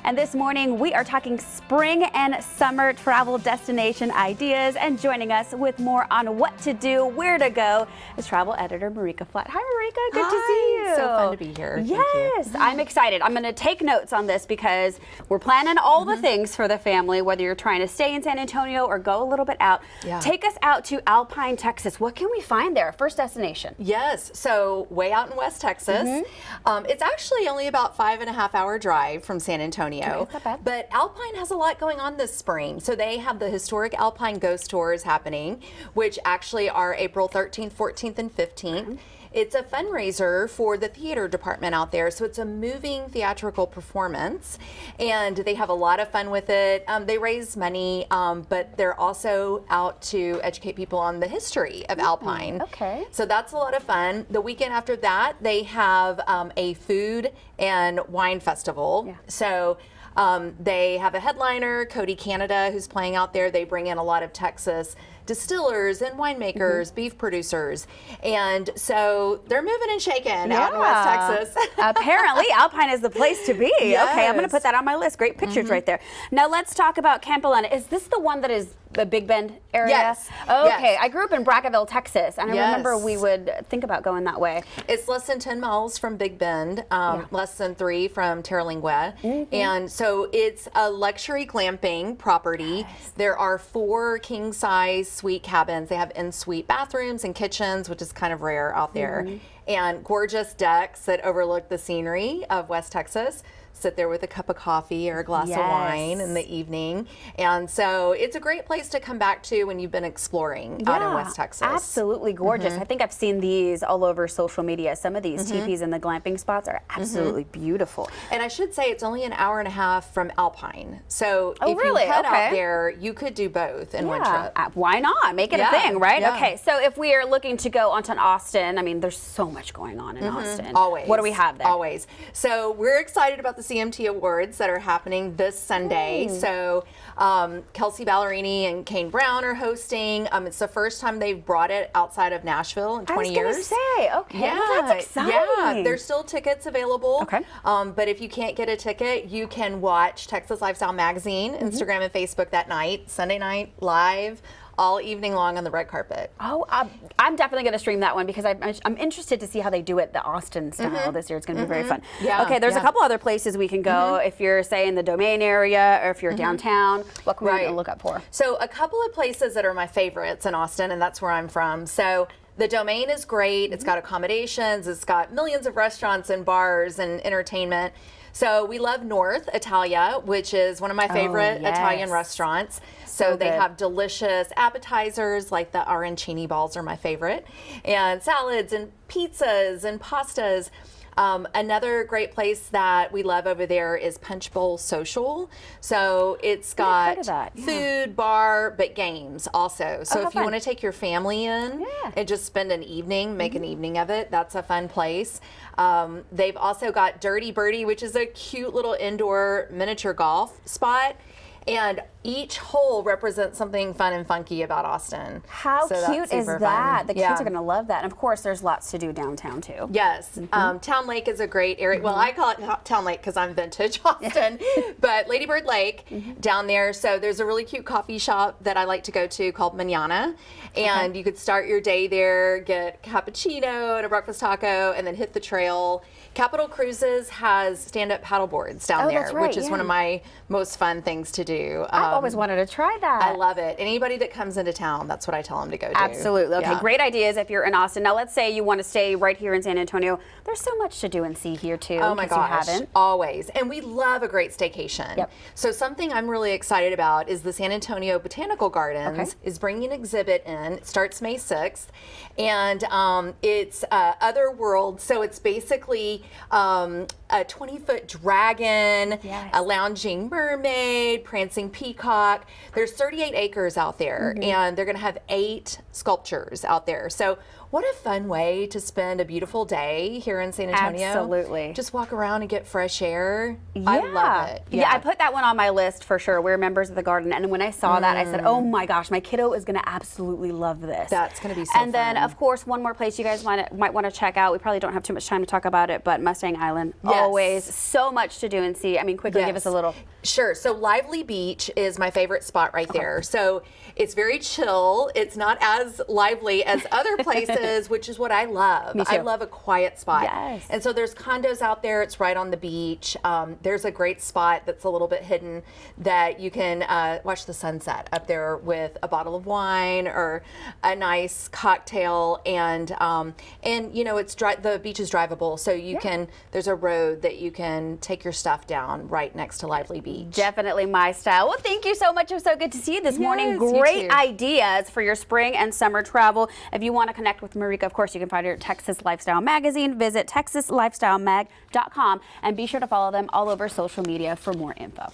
And this morning we are talking spring and summer travel destination ideas, and joining us with more on what to do, where to go is travel editor Marika Flatt. Hi Marika, good to see you. So fun to be here. Yes, I'm excited. I'm going to take notes on this because we're planning all the things for the family, whether you're trying to stay in San Antonio or go a little bit out. Yeah. Take us out to Alpine, Texas. What can we find there? First destination. Yes, so way out in West Texas. It's actually only about 5.5 hour drive from San Antonio. Okay, it's not bad. But Alpine has a lot going on this spring. So they have the historic Alpine Ghost Tours happening, which actually are April 13th, 14th, and 15th. It's a fundraiser for the theater department out there. So it's a moving theatrical performance, and they have a lot of fun with it. They raise money, but they're also out to educate people on the history of Alpine. Okay. So that's a lot of fun. The weekend after that, they have a food and wine festival. Yeah. So they have a headliner, Cody Canada, who's playing out there. They bring in a lot of Texas distillers and winemakers, beef producers. And so they're moving and shaking out in West Texas. Apparently, Alpine is the place to be. Yes. Okay, I'm going to put that on my list. Great pictures right there. Now let's talk about Camp Elena. Is this the one that is the Big Bend area? Yes. Okay, Yes. I grew up in Brackaville, Texas, and I Yes. remember we would think about going that way. It's less than 10 miles from Big Bend, less than 3 from Terralingua. And so it's a luxury glamping property. There are 4 king-size suite cabins. They have in-suite bathrooms and kitchens, which is kind of rare out there. And gorgeous decks that overlook the scenery of West Texas. Sit there with a cup of coffee or a glass of wine in the evening. And so it's a great place to come back to when you've been exploring out in West Texas. Absolutely gorgeous. I think I've seen these all over social media. Some of these teepees and the glamping spots are absolutely beautiful. And I should say it's only an hour and a half from Alpine. So if really? you head Okay. out there, you could do both in one trip. Why not? Make it a Yeah, thing, right? yeah. Okay, so if we are looking to go onto Austin, I mean, there's so much going on in Austin. Always. What do we have there? Always. So we're excited about the CMT Awards that are happening this Sunday. So Kelsey Ballerini and Kane Brown are hosting. It's the first time they've brought it outside of Nashville in 20 years. I was going to say, okay, Yeah, well, that's exciting. Yeah, there's still tickets available. Okay. But if you can't get a ticket, you can watch Texas Lifestyle Magazine, Instagram and Facebook that night, Sunday night, live, all evening long on the red carpet. Oh, I'm definitely going to stream that one because I'm interested to see how they do it the Austin style this year. It's going to be very fun. Yeah, Okay, there's a yeah. couple other places we can go if you're, say, in the Domain area or if you're downtown. What can we look up for? So a couple of places that are my favorites in Austin, and that's where I'm from. So the Domain is great. It's got accommodations. It's got millions of restaurants and bars and entertainment. So we love North Italia, which is one of my favorite Italian restaurants. So they have delicious appetizers, like the arancini balls are my favorite, and salads and pizzas and pastas. Another great place that we love over there is Punch Bowl Social. So it's got food, bar, but games also. So if you want to take your family in and just spend an evening, make an evening of it, that's a fun place. They've also got Dirty Birdie, which is a cute little indoor miniature golf spot. And each hole represents something fun and funky about Austin. How cute is that? Fun. The kids are going to love that. And of course, there's lots to do downtown too. Yes. Town Lake is a great area. Well, I call it Town Lake because I'm vintage Austin, but Lady Bird Lake down there. So there's a really cute coffee shop that I like to go to called Manana. And you could start your day there, get cappuccino and a breakfast taco, and then hit the trail. Capital Cruises has stand-up paddle boards down there, which is one of my most fun things to do. I've always wanted to try that. I love it. Anybody that comes into town, that's what I tell them to go do. Absolutely. Okay, great ideas if you're in Austin. Now, let's say you want to stay right here in San Antonio. There's so much to do and see here, too. Oh, my gosh. You haven't. Always. And we love a great staycation. Yep. So something I'm really excited about is the San Antonio Botanical Gardens is bringing an exhibit in. It starts May 6th. And it's Other World. So it's basically a 20-foot dragon, a lounging mermaid, prancing peacock. There's 38 acres out there, and they're going to have 8 sculptures out there. So what a fun way to spend a beautiful day here in San Antonio. Absolutely. Just walk around and get fresh air. I love it. Yeah, I put that one on my list for sure. We're members of the garden. And when I saw that, I said, oh my gosh, my kiddo is going to absolutely love this. That's going to be so And then, of course, one more place you guys might want to check out. We probably don't have too much time to talk about it, but Mustang Island. Yes. Always so much to do and see. I mean, quickly give us a little. Sure. So Lively Beach is my favorite spot right there. So it's very chill. It's not as lively as other places, which is what I love. Me too. I love a quiet spot. Yes. And so there's condos out there. It's right on the beach. There's a great spot that's a little bit hidden that you can watch the sunset up there with a bottle of wine or a nice cocktail. And you know, the beach is drivable, so you can. There's a road that you can take your stuff down right next to Lively Beach. Definitely my style. Well, thank you so much. It was so good to see you this morning. Yes, you Great too. ideas for your spring and summer travel. If you want to connect with Marika, of course, you can find her at Texas Lifestyle Magazine. Visit texaslifestylemag.com and be sure to follow them all over social media for more info.